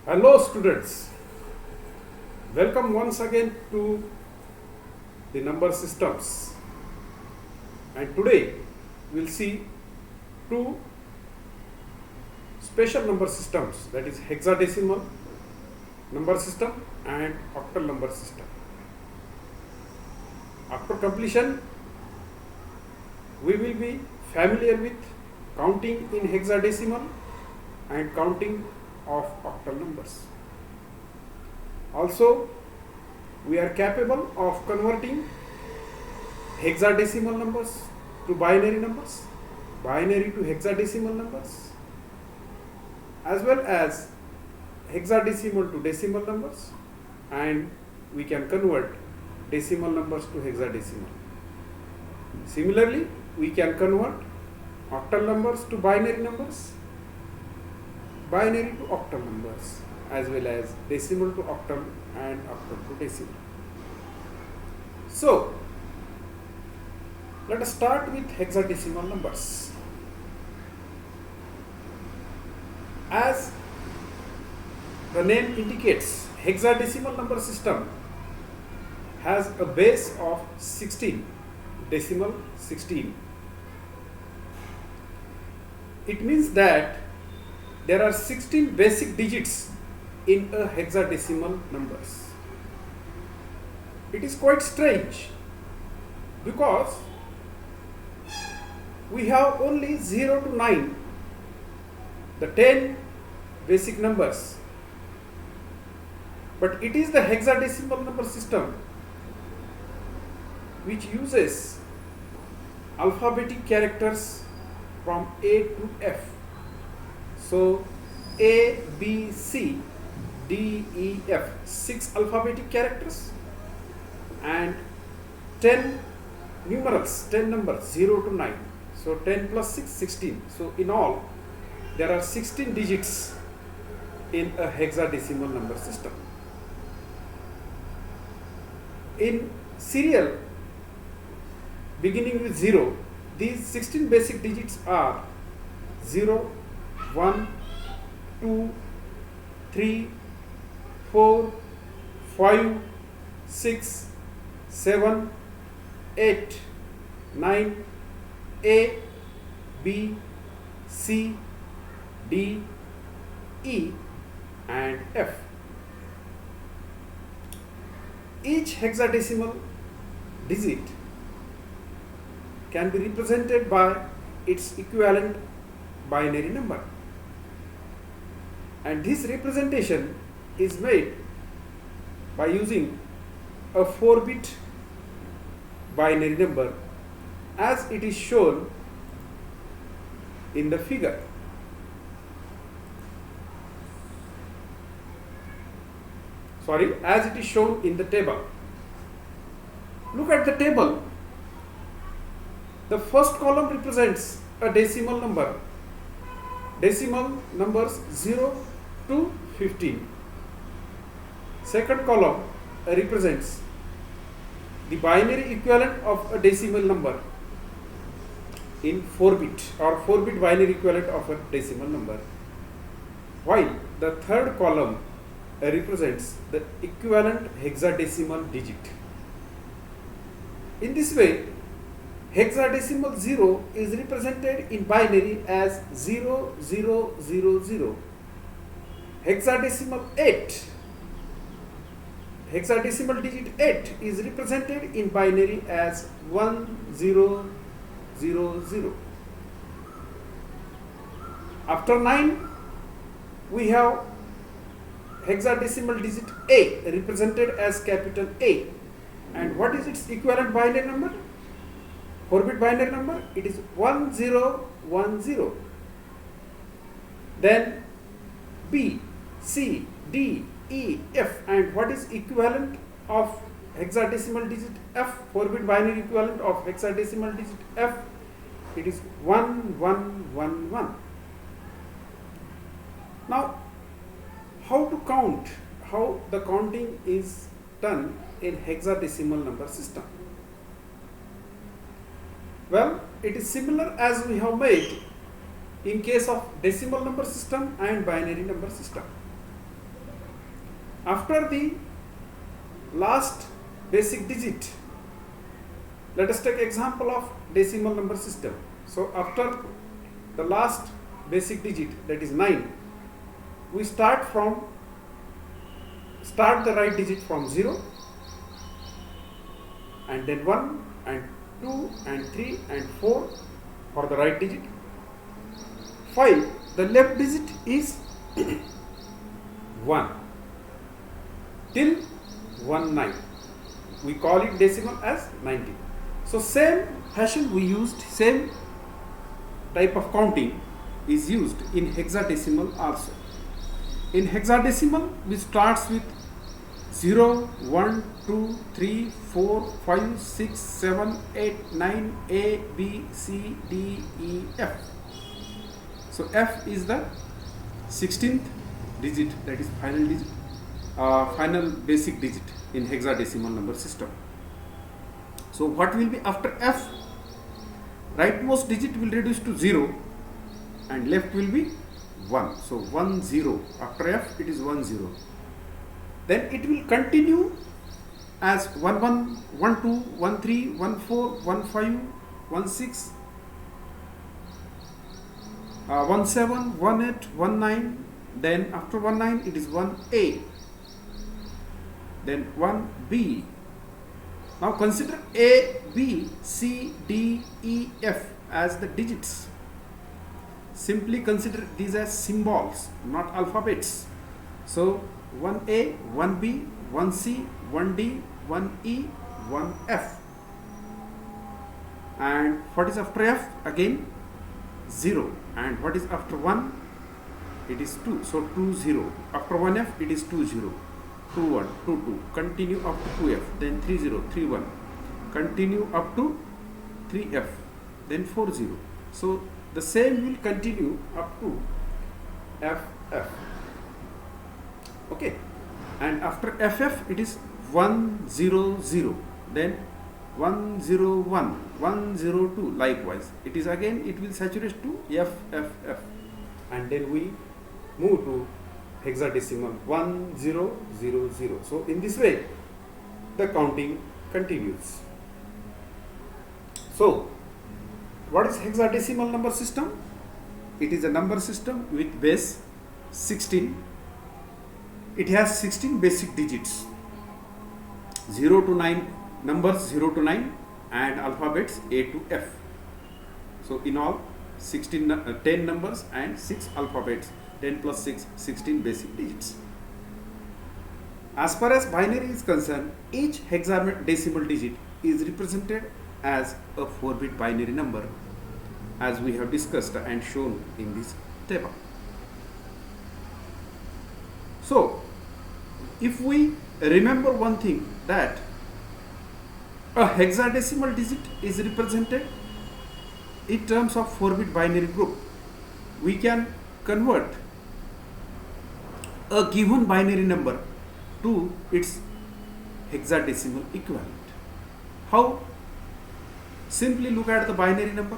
Hello students, welcome once again to the number systems, and today we will see two special number systems, that is hexadecimal number system and octal number system. After completion we will be familiar with counting in hexadecimal and counting of octal numbers. Also, we are capable of converting hexadecimal numbers to binary numbers, binary to hexadecimal numbers, as well as hexadecimal to decimal numbers, and we can convert decimal numbers to hexadecimal. Similarly, we can convert octal numbers to binary numbers, binary to octal numbers, as well as decimal to octal and octal to decimal. So, let us start with hexadecimal numbers. As the name indicates, hexadecimal number system has a base of 16, decimal 16. It means that there are 16 basic digits in a hexadecimal numbers. It is quite strange because we have only 0 to 9, the 10 basic numbers, but it is the hexadecimal number system which uses alphabetic characters from A to F. So A, B, C, D, E, F, 6 alphabetic characters and 10 numerals, 10 numbers, 0 to 9. So 10 plus 6, 16. So in all, there are 16 digits in a hexadecimal number system. In serial beginning with 0, these 16 basic digits are 0, 1, 2, 3, 4, 5, 6, 7, 8, 9, A, B, C, D, E and F. Each hexadecimal digit can be represented by its equivalent binary number, and this representation is made by using a 4-bit binary number as it is shown in the figure. As it is shown in the table. Look at the table. The first column represents a decimal number, decimal numbers 0 to 15. Second column represents the binary equivalent of a decimal number in 4-bit or 4-bit binary equivalent of a decimal number, while the third column represents the equivalent hexadecimal digit. In this way, hexadecimal 0 is represented in binary as 0, 0, 0, 0. Hexadecimal 8, hexadecimal digit 8 is represented in binary as 1, 0, 0, 0. After 9, we have hexadecimal digit A represented as capital A. And what is its equivalent binary number? 4-bit binary number? It is 1010. Then B, C, D, E, F. And what is equivalent of hexadecimal digit F? 4-bit binary equivalent of hexadecimal digit F? It is 1111. Now, how to count? How the counting is done in hexadecimal number system? Well, it is similar as we have made in case of decimal number system and binary number system. After the last basic digit, let us take example of decimal number system. So after the last basic digit, that is 9, we start the right digit from 0, and then 1 and 2 and 3 and 4 for the right digit. 5, the left digit is 1 till 19. We call it decimal as 90. So same fashion we used, same type of counting is used in hexadecimal also. In hexadecimal, we starts with 0, 1, 2, 3, 4, 5, 6, 7, 8, 9, A, B, C, D, E, F. So F is the 16th digit, that is final digit, final basic digit in hexadecimal number system. So what will be after F? Rightmost digit will reduce to 0 and left will be 1. So 1 0. After F it is 1 0. Then it will continue as 1 1, 1 2, 1 3, 1 4, 1 5, 1 6, 1 7, 1 8, 1 9. Then after 1 9 it is 1 A. Then 1 B. Now consider A, B, C, D, E, F as the digits. Simply consider these as symbols, not alphabets. So 1A, 1B, 1C, 1D, 1E, 1F. And what is after F? Again 0. And what is after 1? It is 2. So 2 0. After 1F it is 2 0. 2 1, 2 2. Continue up to 2F. Then 3 0, 3 1. Continue up to 3F. Then 4 0. So the same will continue up to FF. Okay. And after FF it is 1 0 0. Then 1 0 1, 1 0 2. Likewise, it is again, it will saturate to FFF. And then we move to hexadecimal 1 0 0 0. So in this way the counting continues. So what is hexadecimal number system? It is a number system with base 16. It has 16 basic digits, 0 to 9, numbers 0 to 9 and alphabets A to F. So in all 10 numbers and 6 alphabets. 10 plus 6, 16 basic digits. As far as binary is concerned, each hexadecimal digit is represented as a 4-bit binary number, as we have discussed and shown in this table. So, if we remember one thing, that a hexadecimal digit is represented in terms of 4-bit binary group, we can convert a given binary number to its hexadecimal equivalent. How? Simply look at the binary number.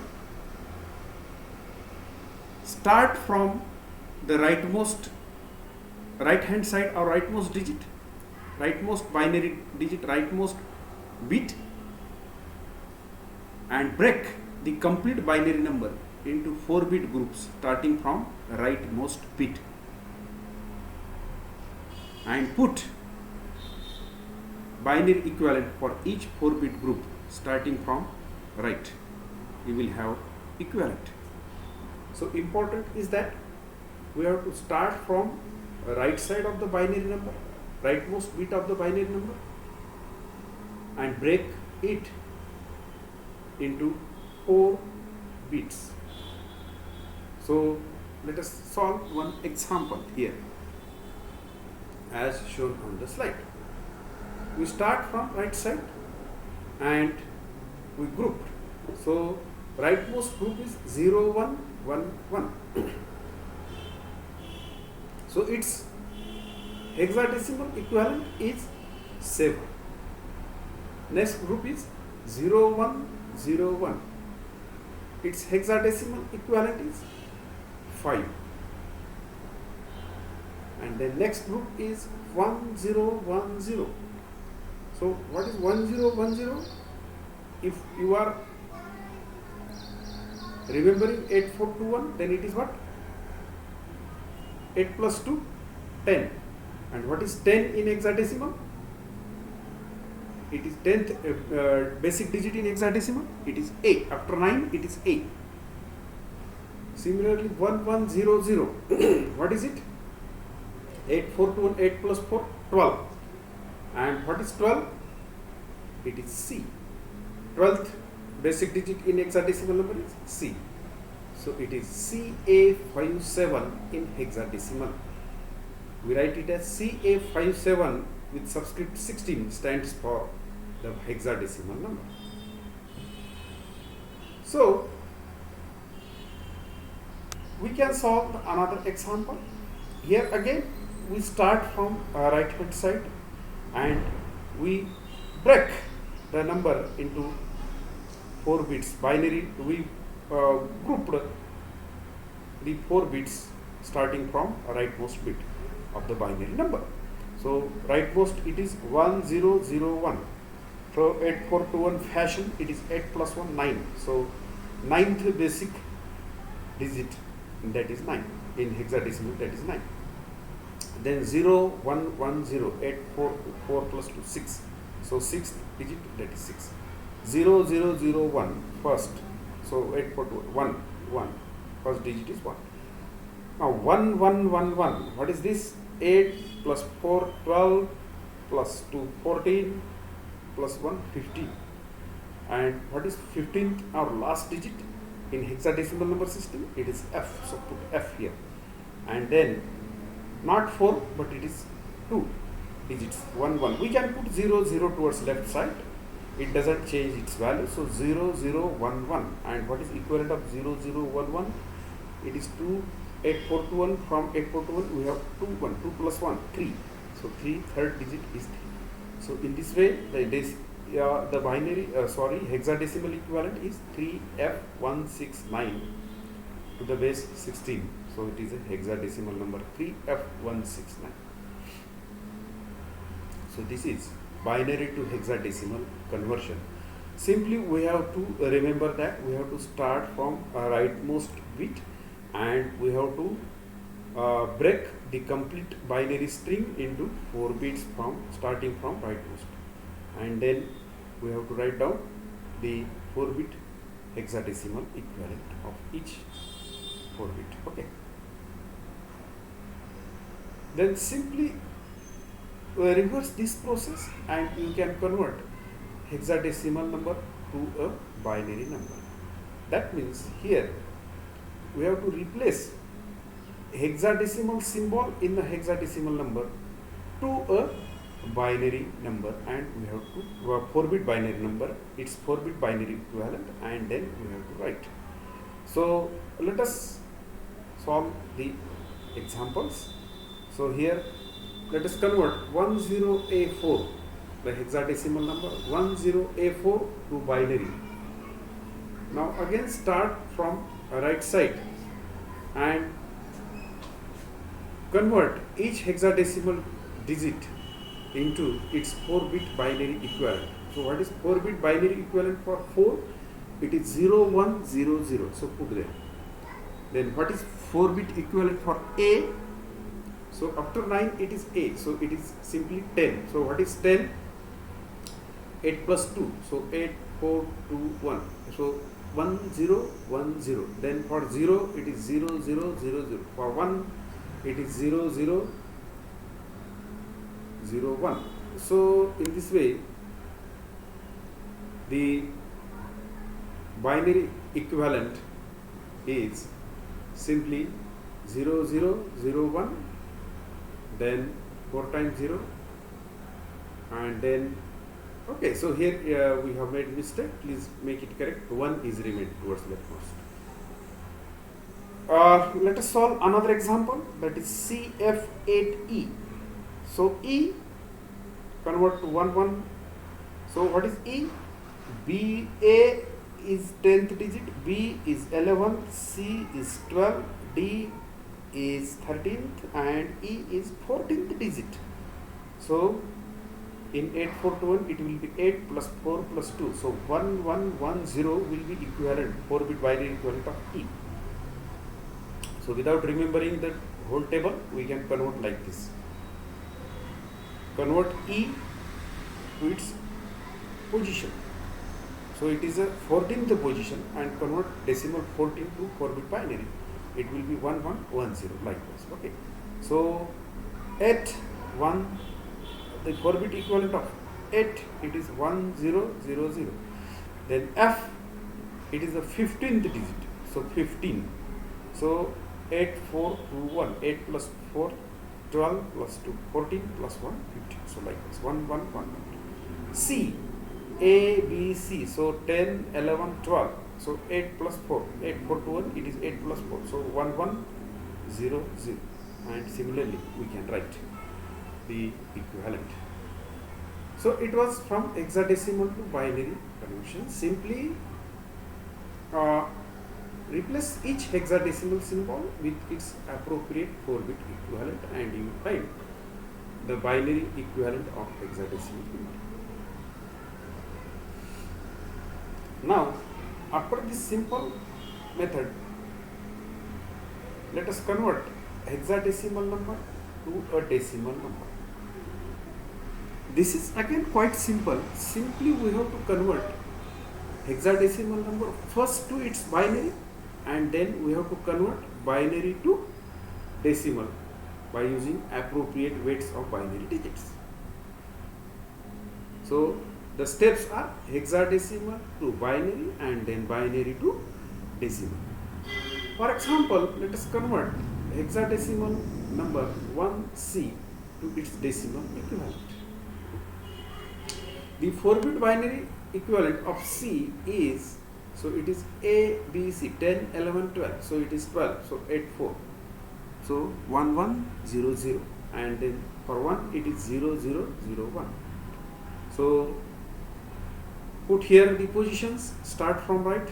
Start from the right hand side or rightmost digit, rightmost binary digit, rightmost bit, and break the complete binary number into 4-bit groups starting from rightmost bit, and put binary equivalent for each 4-bit group starting from right. You will have equivalent. So important is that we have to start from right side of the binary number, rightmost bit of the binary number, and break it into 4 bits. So let us solve one example here as shown on the slide. We start from right side and we group. So rightmost group is 0 1 1 1. So its hexadecimal equivalent is 7. Next group is 0 1 0 1. Its hexadecimal equivalent is 5. and then next group is 1010. So what is 1010? If you are remembering 8421, then it is what? 8 plus 2, 10. And what is 10 in hexadecimal? It is 10th basic digit in hexadecimal. It is A. After 9, it is A. Similarly, 1100. What is it? 8421, 8 plus 4, 12. And what is 12? It is C. 12th basic digit in hexadecimal number is C. So it is CA57 in hexadecimal. We write it as CA57 with subscript 16 stands for the hexadecimal number. So we can solve another example. Here again we start from right hand side and we break the number into 4 bits binary. We grouped the 4 bits starting from rightmost bit of the binary number. So rightmost it is 1001. So 8421 fashion it is 8 plus 1 9. So 9th basic digit, that is 9 in hexadecimal, that is 9. Then 0110, 8 4 4 plus 2 6. So 6th digit, that is 6. 0001 first. So 8 4 2 1 1. First digit is 1. Now 1111. What is this? 8 plus 4 12 plus 2 14 plus 1 15. And what is 15th, our last digit in hexadecimal number system? It is F. So put F here. And then not 4 but it is 2 digits 1 1. We can put 0 0 towards left side. It doesn't change its value. So 0 0 1 1. And what is equivalent of 0 0 1 1? It is 2 8 4 2 1. From 8 4 2 1 we have 2 1. 2 plus 1 3. So 3 third digit is 3. So in this way the binary hexadecimal equivalent is 3F169 to the base 16. So it is a hexadecimal number 3F169. So this is binary to hexadecimal conversion. Simply we have to remember that we have to start from a rightmost bit and we have to break the complete binary string into 4 bits starting from rightmost, and then we have to write down the 4-bit hexadecimal equivalent of each 4-bit. Okay. Then simply reverse this process and you can convert hexadecimal number to a binary number. That means here we have to replace hexadecimal symbol in the hexadecimal number to a binary number, and we have to 4-bit binary number, its 4-bit binary equivalent, and then we have to write. So let us solve the examples. So here let us convert 10A4, the hexadecimal number 10A4 to binary. Now again start from right side and convert each hexadecimal digit into its 4-bit binary equivalent. So what is 4-bit binary equivalent for 4? It is 0100. So put there. Then what is 4-bit equivalent for A? So after 9 it is A. So it is simply 10. So what is 10? 8 plus 2. So 8 4 2 1. So 1010. Then for 0 it is 0000. For 1 it is 0001. So in this way the binary equivalent is simply 0001, then 4 times 0, and then okay. So here we have made mistake. Please make it correct. 1 is remained towards leftmost. Let us solve another example, that is CF8E. So E convert to 1 1. So what is E? B A is 10th digit, B is 11, C is 12, D is 13th and E is 14th digit. So in 8421 it will be 8 plus 4 plus 2. So 1110 will be equivalent, 4-bit binary equivalent of E. So without remembering the whole table, we can convert like this. Convert E to its position. So it is a 14th position, and convert decimal 14 to 4-bit binary. It will be 1110 likewise. Okay. So at 1, the 4-bit equivalent of 8, it is 1000. Then F, it is the 15th digit. So 15. So 8421, 8 plus 4, 12 plus 2, 14 plus 1, 15. So likewise 1111. C, A, B, C. So 10, 11, 12. So 8 plus 4, 8, 4 to 1, it is 8 plus 4. So 1100. And similarly, we can write the equivalent. So it was from hexadecimal to binary conversion. Simply replace each hexadecimal symbol with its appropriate 4-bit equivalent, and you find the binary equivalent of hexadecimal number. Now, after this simple method, let us convert hexadecimal number to a decimal number. This is again quite simple. Simply we have to convert hexadecimal number first to its binary, and then we have to convert binary to decimal by using appropriate weights of binary digits. So the steps are hexadecimal to binary and then binary to decimal. For example, let us convert hexadecimal number 1C to its decimal equivalent. The 4-bit binary equivalent of C is, so it is A, B, C, 10, 11, 12. So it is 12. So 8, 4. So 1100, and then for 1 it is 0001. So put here the positions, start from right.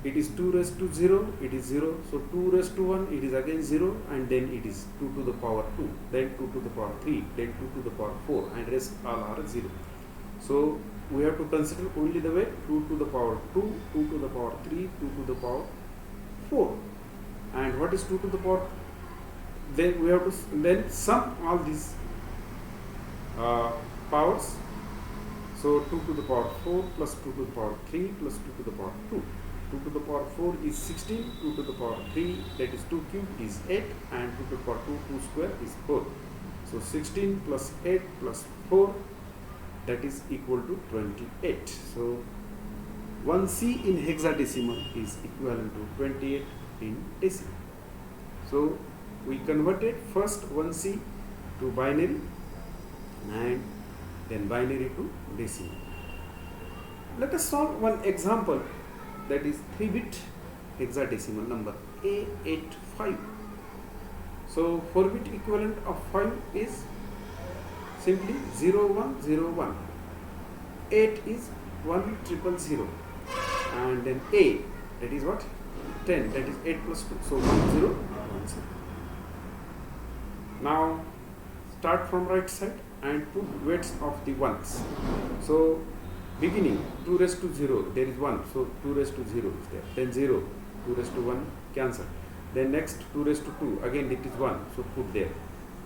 It is 2 raised to 0, it is 0. So 2 raised to 1, it is again 0, and then it is 2 to the power 2, then 2 to the power 3, then 2 to the power 4, and rest all are 0. So we have to consider only the way 2 to the power 2, 2 to the power 3, 2 to the power 4. And what is 2 to the power? Then we have to then sum all these powers. So 2 to the power 4 plus 2 to the power 3 plus 2 to the power 2. 2 to the power 4 is 16, 2 to the power 3, that is 2 cube, is 8, and 2 to the power 2, 2 square is 4. So 16 plus 8 plus 4, that is equal to 28. So 1C in hexadecimal is equivalent to 28 in decimal. So we converted first 1C to binary and then binary to decimal. Let us solve one example, that is 3-bit hexadecimal number A85. So 4-bit equivalent of 5 is simply 0101. 8 is 1000, and then A, that is what? 10, that is 8 plus 2, so 1010. Now start from right side and put weights of the ones. So beginning 2 raised to 0, there is 1, so 2 raised to 0 is there, then 0, 2 raised to 1, cancel. Then next 2 raised to 2, again it is 1, so put there.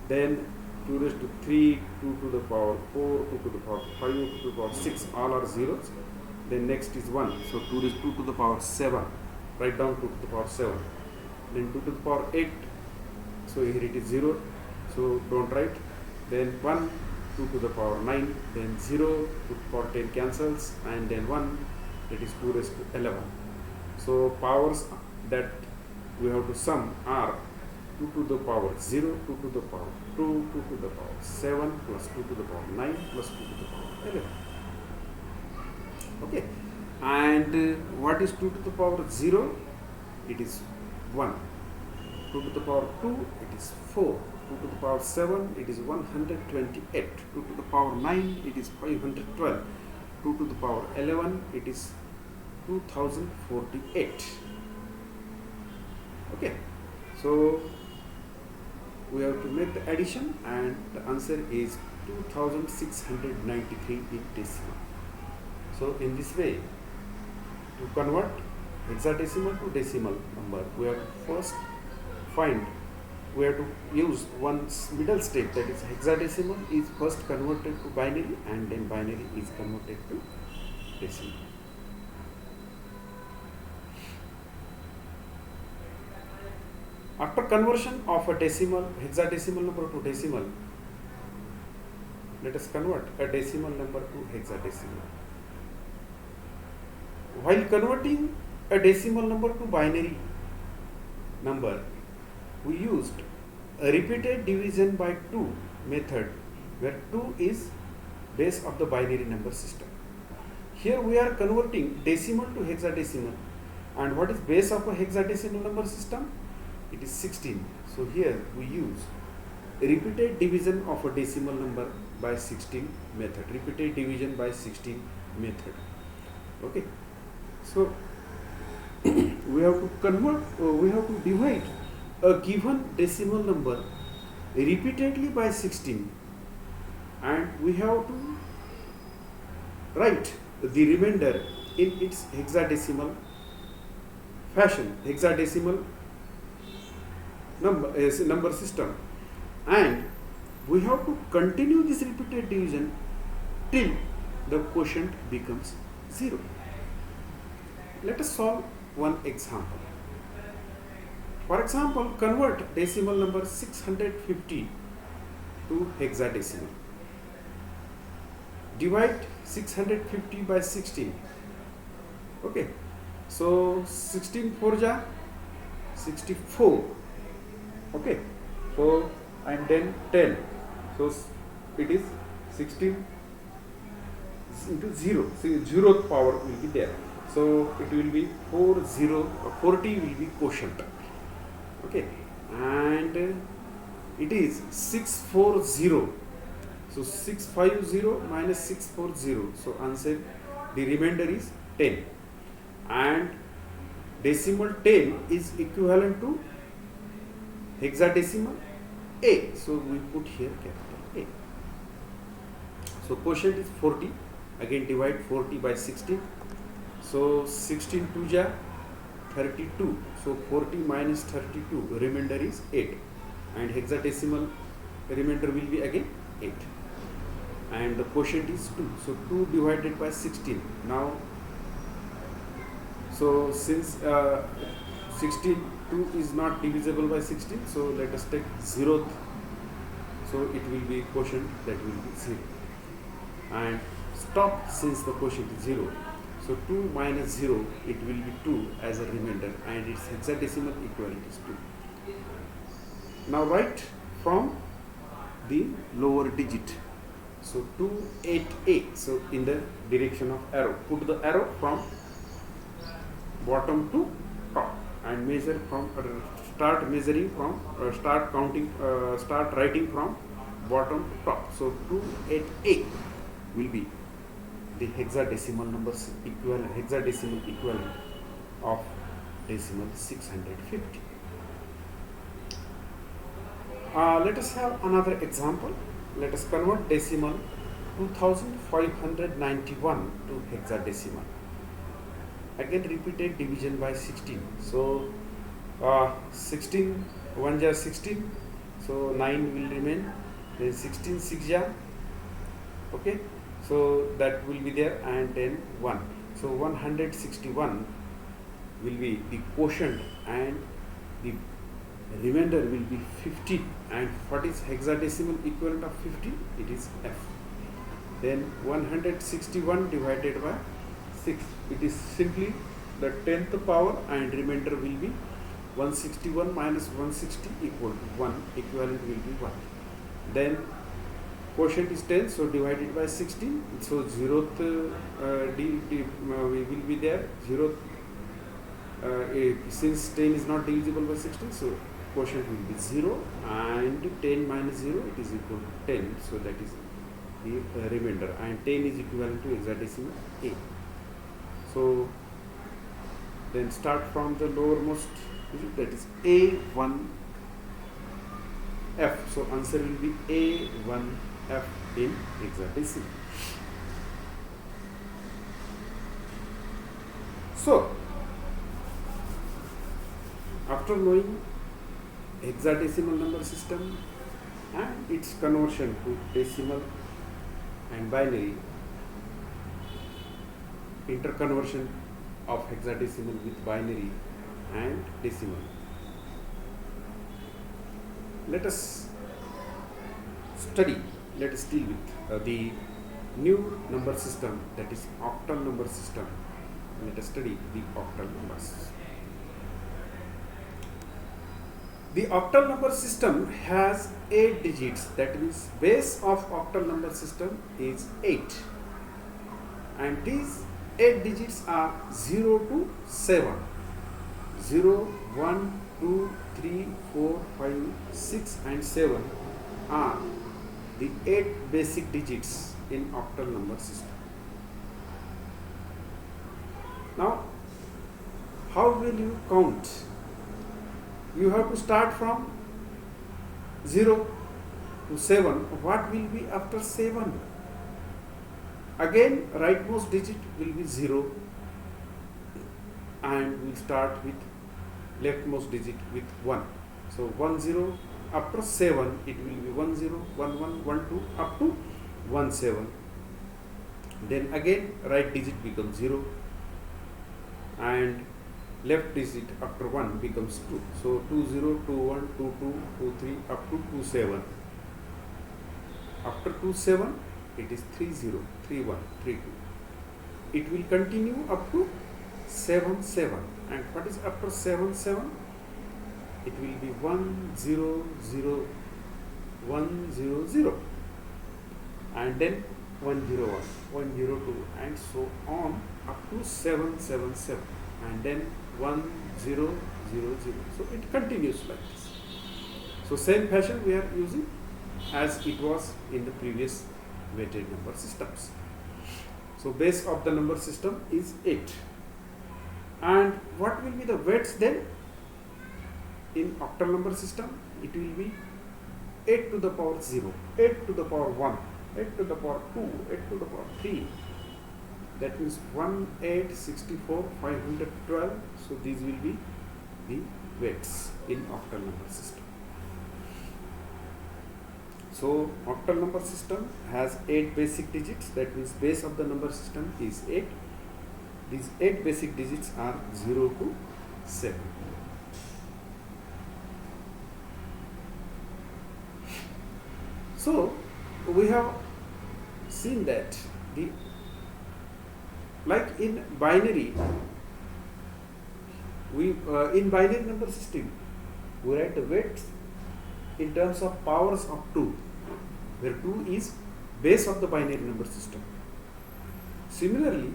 Then 2 raised to 3, 2 to the power 4, 2 to the power 5, 2 to the power 6, all are zeros. Then next is 1, so 2 raised 2 to the power 7, write down 2 to the power 7. Then 2 to the power 8, so here it is 0, so don't write. Then 1, 2 to the power 9, then 0, 2 to the power 10 cancels, and then 1, that is 2 raised to 11. So powers that we have to sum are 2 to the power 0, 2 to the power 2, 2 to the power 7, plus 2 to the power 9, plus 2 to the power 11. Okay. And what is 2 to the power 0? It is 1. 2 to the power 2, it is 4. 2 to the power 7, it is 128. 2 to the power 9, it is 512. 2 to the power 11, it is 2048. Okay. So we have to make the addition, and the answer is 2693 in decimal. So in this way, to convert hexadecimal to decimal number, we have to first we have to use one middle step, that is hexadecimal is first converted to binary and then binary is converted to decimal. After conversion of a hexadecimal number to decimal, let us convert a decimal number to hexadecimal. While converting a decimal number to binary number, we used a repeated division by 2 method, where 2 is base of the binary number system. Here we are converting decimal to hexadecimal, and what is base of a hexadecimal number system? It is 16. So here we use repeated division of a decimal number by 16 method. Repeated division by 16 method. Okay. So we have to divide a given decimal number repeatedly by 16, and we have to write the remainder in its hexadecimal fashion, hexadecimal number system, and we have to continue this repeated division till the quotient becomes 0. Let us solve one example. For example, convert decimal number 650 to hexadecimal. Divide 650 by 16. Okay, so 16 4 ja 64. Okay, so and then 10. So it is 16 into 0. See, 0th power will be there. So it will be 40 will be quotient. Okay, and it is 640. So 650 minus 640. So answer, the remainder is 10, and decimal 10 is equivalent to hexadecimal A. So we put here capital A. So quotient is 40. Again divide 40 by 16. So 16 2 ja 32. So 40 minus 32, remainder is 8, and hexadecimal remainder will be again 8, and the quotient is 2. So 2 divided by 16. Now, so since 16 2 is not divisible by 16, so let us take 0th. So it will be quotient, that will be 0, and stop since the quotient is 0. So 2 minus 0, it will be 2 as a remainder, and its hexadecimal equivalent is 2. Now write from the lower digit. So 2 8A. So in the direction of arrow, put the arrow from bottom to top, and measure from start measuring from start counting, start writing from bottom to top. So 2 8A will be the hexadecimal numbers equivalent, hexadecimal equivalent of decimal 650. Let us have another example. Let us convert decimal 2591 to hexadecimal. Again repeated division by 16. So 16 1 ja 16. So 9 will remain. Then 16 6 ja. Okay. So that will be there, and then 1. So 161 will be the quotient, and the remainder will be 50. And what is hexadecimal equivalent of 50? It is F. Then 161 divided by 6. It is simply the 10th power, and remainder will be 161 minus 160 equal to 1. Equivalent will be 1. Then quotient is 10, so divided by 16. So 0th will be there. 0th, since 10 is not divisible by 16, so quotient will be 0, and 10 minus 0, it is equal to 10. So that is the remainder, and 10 is equivalent to hexadecimal A. So then start from the lowermost digit, that is A1. A1F. So answer will be A1F in hexadecimal. So after knowing hexadecimal number system and its conversion to decimal and binary, interconversion of hexadecimal with binary and decimal, let us deal with the new number system, that is octal number system. Let us study the octal numbers. The octal number system has 8 digits, that means base of octal number system is 8, and these 8 digits are 0 to 7. 0, 1, 2, 3, 4, 5, 6 and 7 are the 8 basic digits in octal number system. Now, how will you count? You have to start from 0 to 7. What will be after 7? Again, rightmost digit will be 0, and we'll start with leftmost digit with 1. So 1 0, after 7 it will be 1 0, 1 1, 1 2 up to 1 7. Then again right digit becomes 0, and left digit after 1 becomes 2. So 2 0, 2 1, 2 2, 2 3 up to 2 7. After 2 7 it is 3 0, 3 1, 3 2. It will continue up to 7 7. And what is after 7 7? It will be 1 0 0, 1 0 0, and then 1 0 1, 1 0 2, and so on up to 7 7 7, and then 1 0 0 0. So it continues like this. So same fashion we are using as it was in the previous weighted number systems. So base of the number system is 8. And what will be the weights then in octal number system? It will be 8 to the power 0, 8 to the power 1, 8 to the power 2, 8 to the power 3. That means 1, 8, 64, 512. So these will be the weights in octal number system. So octal number system has 8 basic digits. That means base of the number system is 8. These 8 basic digits are 0 to 7. So we have seen that like in binary, in binary number system we write the weights in terms of powers of 2, where 2 is base of the binary number system. Similarly,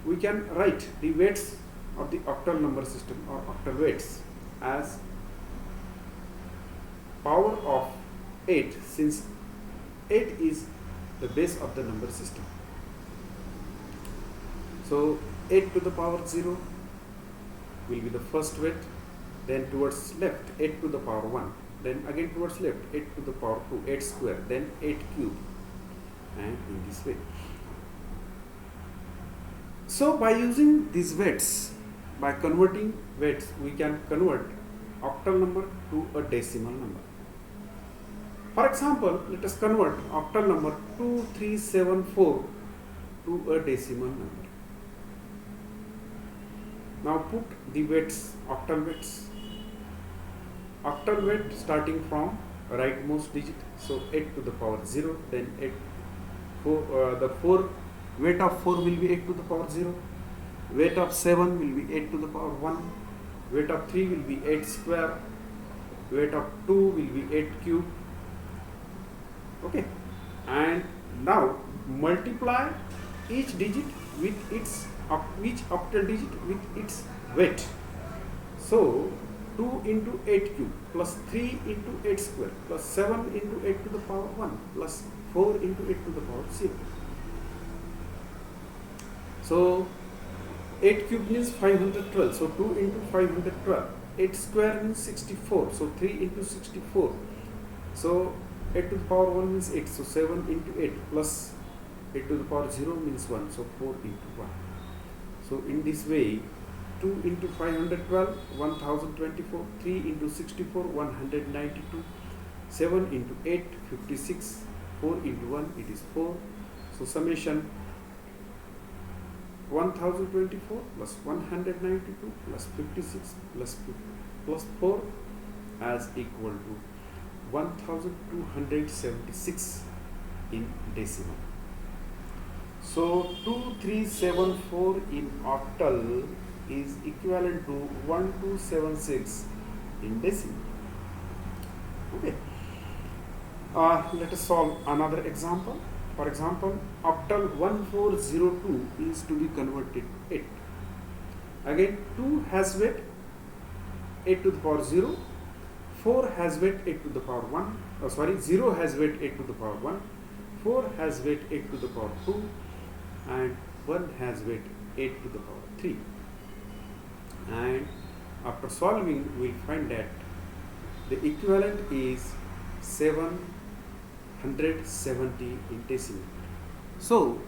we can write the weights of the octal number system or octal weights as power of 8, since 8 is the base of the number system. So 8 to the power 0 will be the first weight, then towards left 8 to the power 1, then again towards left 8 to the power 2, 8 square, then 8 cube, and in this way. So by using these weights, by converting weights, we can convert octal number to a decimal number. For example, let us convert octal number 2374 to a decimal number. Now put the weights, octal weights. Octal weight starting from rightmost digit, so 8 to the power 0, then 8, the 4, weight of 4 will be 8 to the power 0, weight of 7 will be 8 to the power 1, weight of 3 will be 8 square, weight of 2 will be 8 cube. Okay, and now multiply each digit with its each octal digit with its weight. So 2 into 8 cube plus 3 into 8 square plus 7 into 8 to the power 1 plus 4 into 8 to the power 0. So 8 cube means 512. So 2 into 512. 8 square means 64. So 3 into 64. So 8 to the power 1 means 8. So 7 into 8 plus 8 to the power 0 means 1. So 4 into 1. So in this way, 2 into 512, 1024, 3 into 64, 192, 7 into 8, 56, 4 into 1, it is 4. So summation 1024 plus 192 plus 56 plus 4 as equal to 1276 in decimal. So 2374 in octal is equivalent to 1276 in decimal. Okay. Let us solve another example. For example, octal 1402 is to be converted to 8. Again, 2 has weight 8 to the power 0, 4 has weight 8 to the power 1, 0 has weight 8 to the power 1, 4 has weight 8 to the power 2, and 1 has weight 8 to the power 3. And after solving, we will find that the equivalent is 770 in decimal. So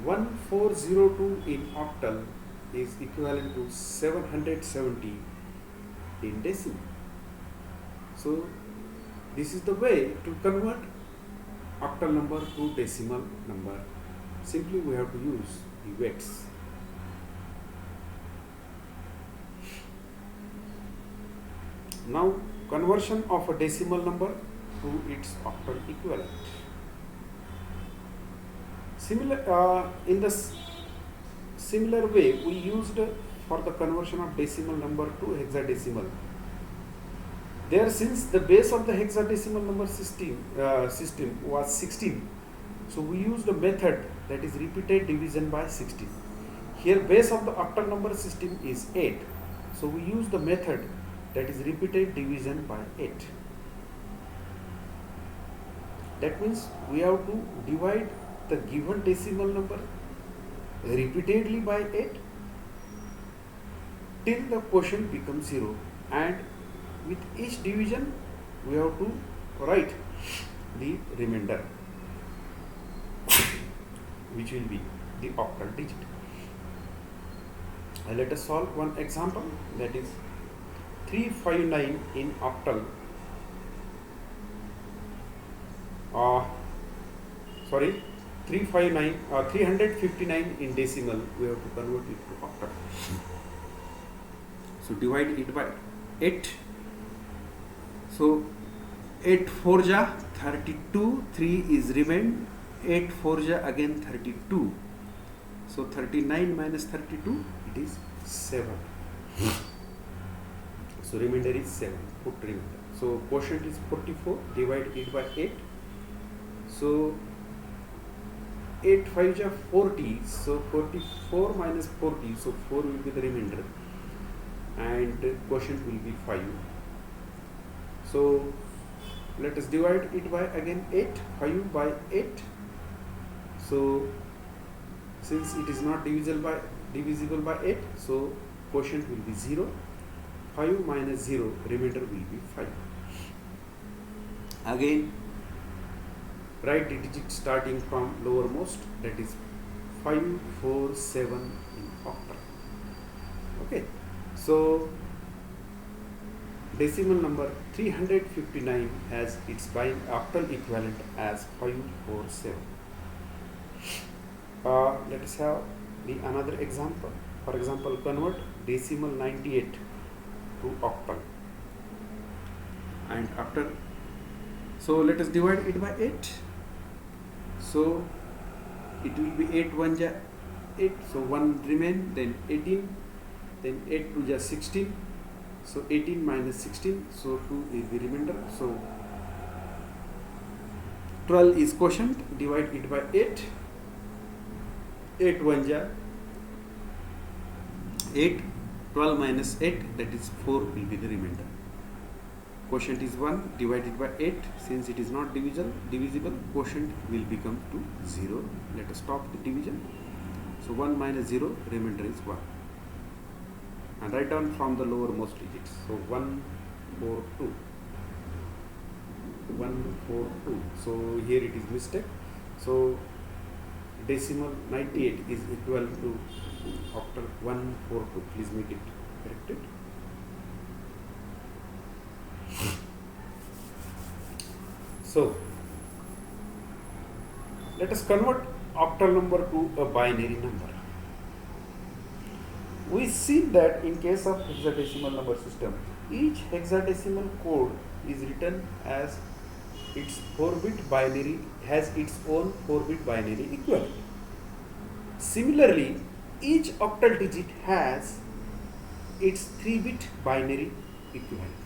1402 in octal is equivalent to 770 in decimal. So this is the way to convert octal number to decimal number. Simply we have to use the weights. Now conversion of a decimal number to its octal equivalent. In the similar way, we used for the conversion of decimal number to hexadecimal. There, since the base of the hexadecimal number system was 16, so we used a method that is repeated division by 16. Here, base of the octal number system is 8, so we use the method that is repeated division by 8. That means we have to divide the given decimal number repeatedly by 8 till the quotient becomes 0, and with each division we have to write the remainder, which will be the octal digit. Let us solve one example, that is 359 in octal. 359 in decimal, we have to convert it to octal. So divide it by 8. So 8 4 ja 32, 3 is remained, 8 4 ja again 32. So 39 minus 32, it is 7. So remainder is 7. Put remainder. So quotient is 44. Divide it by 8. So 8 5 ja 40. So 44 minus 40. So 4 will be the remainder, and quotient will be 5. So let us divide it by again 8. 5 by 8. So since it is not divisible by 8, so quotient will be 0. 5 minus 0, remainder will be 5. Again, write the digit starting from lowermost, that is 547 in octal. Okay, so decimal number 359 has its octal equivalent as 547. Let us have another example. For example, convert decimal 98 to octal, and after, so let us divide it by 8. So it will be 8 1 ja 8, so 1 remain, then 18, then 8 2 ja 16, so 18 minus 16, so 2 is the remainder. So 12 is quotient, divide it by 8. 8 1 ja 8, 12 minus 8, that is 4 will be the remainder. Quotient is 1, divided by 8. Since it is not divisible, quotient will become to 0. Let us stop the division. So 1 minus 0, remainder is 1. and write down from the lowermost digits. So 142. 142. So here it is mistake. So decimal 98 is equal to octal 142. Please make it corrected. So let us convert octal number to a binary number. We see that in case of hexadecimal number system, each hexadecimal code is written as its 4-bit binary, has its own 4-bit binary equivalent. Similarly, each octal digit has its 3-bit binary equivalent.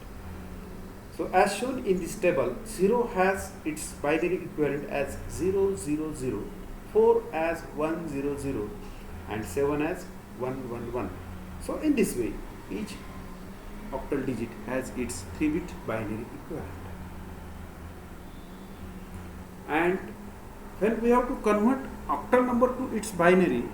So as shown in this table, 0 has its binary equivalent as 000, 4 as 100, and 7 as 111. So in this way, each octal digit has its 3-bit binary equivalent. And when we have to convert octal number to its binary,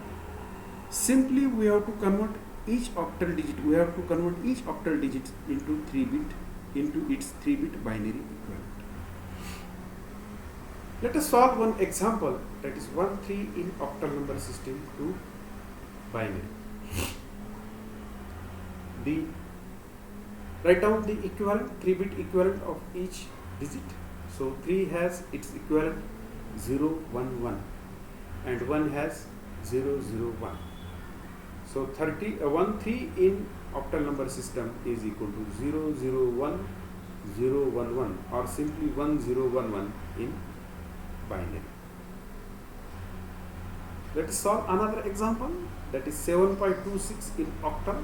simply we have to convert each octal digit. We have to convert each octal digit into 3-bit into its 3-bit binary equivalent. Let us solve one example, that is 1 3 in octal number system to binary. Write down the equivalent, 3-bit equivalent of each digit. So 3 has its equivalent 0 1 1 and 1 has 0 0 1. So 1 3 in octal number system is equal to 0 0 1 0 1 1 or simply 1 0 1 1 in binary. Let us solve another example, that is 7.26 in octal.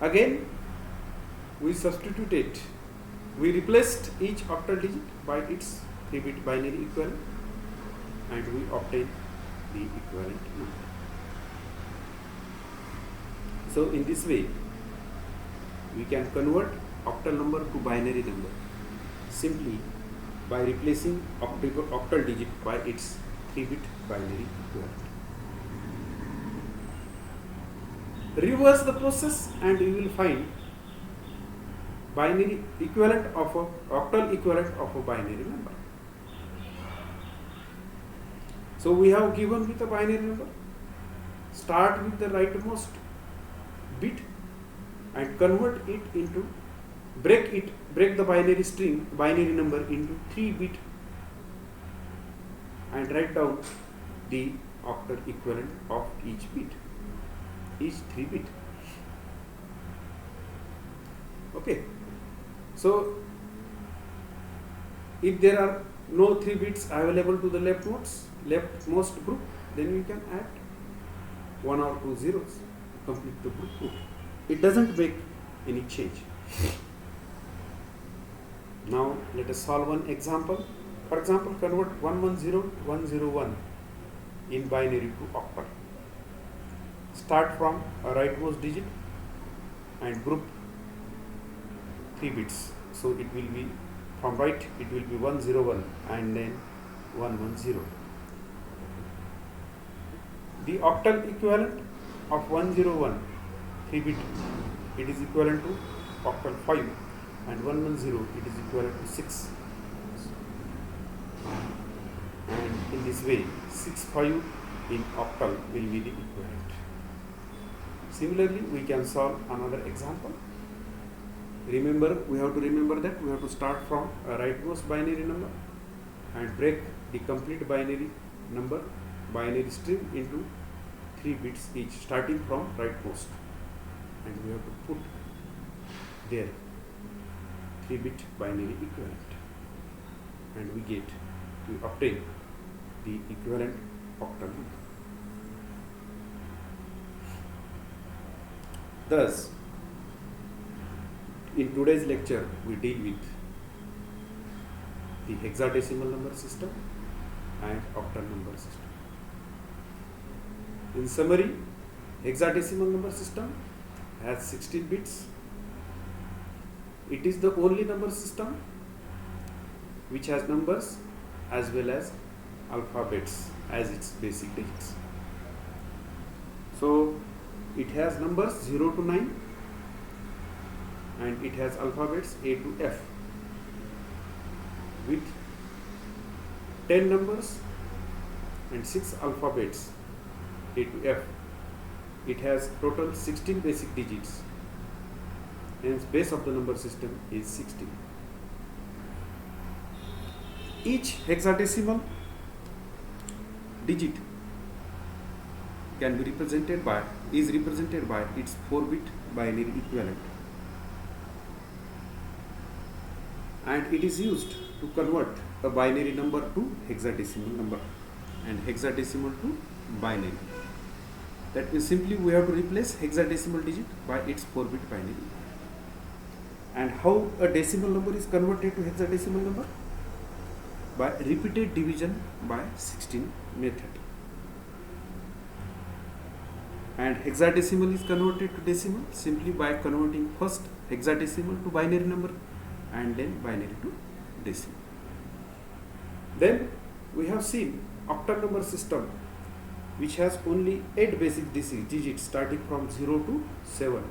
Again we substituted, we replaced each octal digit by its 3-bit binary equivalent and we obtain the equivalent number. So in this way we can convert octal number to binary number simply by replacing octal digit by its 3-bit binary equivalent. Reverse the process and you will find binary equivalent of a octal equivalent of a binary number. So we have given with a binary number. Start with the rightmost bit and convert it into, break the binary number into 3-bit and write down the octal equivalent of each bit, each 3-bit. Okay. So if there are no 3 bits available to the leftmost group, then we can add 1 or 2 zeros to complete the group. It doesn't make any change. Now let us solve one example. For example, convert 110 101 in binary to octal. Start from a rightmost digit and group 3 bits. So it will be from right, it will be 101 and then 110. The octal equivalent of 101 3-bit, it is equivalent to octal 5, and 110 it is equivalent to 6. And in this way 6 5 in octal will be the equivalent. Similarly, we can solve another example. Remember, we have to remember that we have to start from a rightmost binary number and break the complete binary number, binary string into 3 bits each, starting from rightmost, and we have to put there 3-bit binary equivalent, and we obtain the equivalent octal number. Thus, in today's lecture, we deal with the hexadecimal number system and octal number system. In summary, hexadecimal number system has 16 bits. It is the only number system which has numbers as well as alphabets as its basic digits. So It has numbers 0 to 9 and it has alphabets A to F with 10 numbers and 6 alphabets A to F. It has total 16 basic digits, hence base of the number system is 16. Each hexadecimal digit can be represented by its 4-bit binary equivalent, and it is used to convert a binary number to hexadecimal number and hexadecimal to binary. That means simply we have to replace hexadecimal digit by its 4-bit binary. And how a decimal number is converted to hexadecimal number? By repeated division by 16 method. And hexadecimal is converted to decimal simply by converting first hexadecimal to binary number and then binary to decimal. Then we have seen octal number system, which has only 8 basic digits starting from 0 to 7.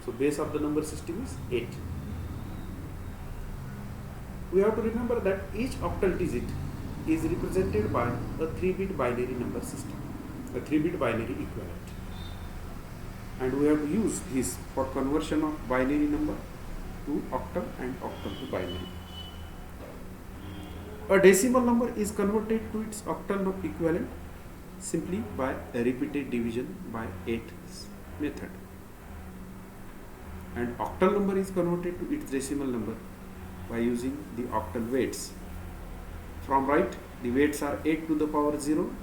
So base of the number system is 8. We have to remember that each octal digit is represented by a 3-bit binary number system, a 3-bit binary equivalent. And we have to use this for conversion of binary number to octal and octal to binary. A decimal number is converted to its octal equivalent simply by a repeated division by 8 method. And octal number is converted to its decimal number by using the octal weights. From right, the weights are 8 to the power 0,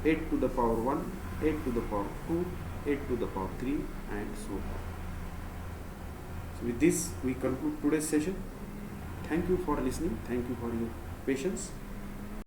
8 to the power 1, 8 to the power 2, 8 to the power 3 and so on. So with this we conclude today's session. Thank you for listening. Thank you for your patience.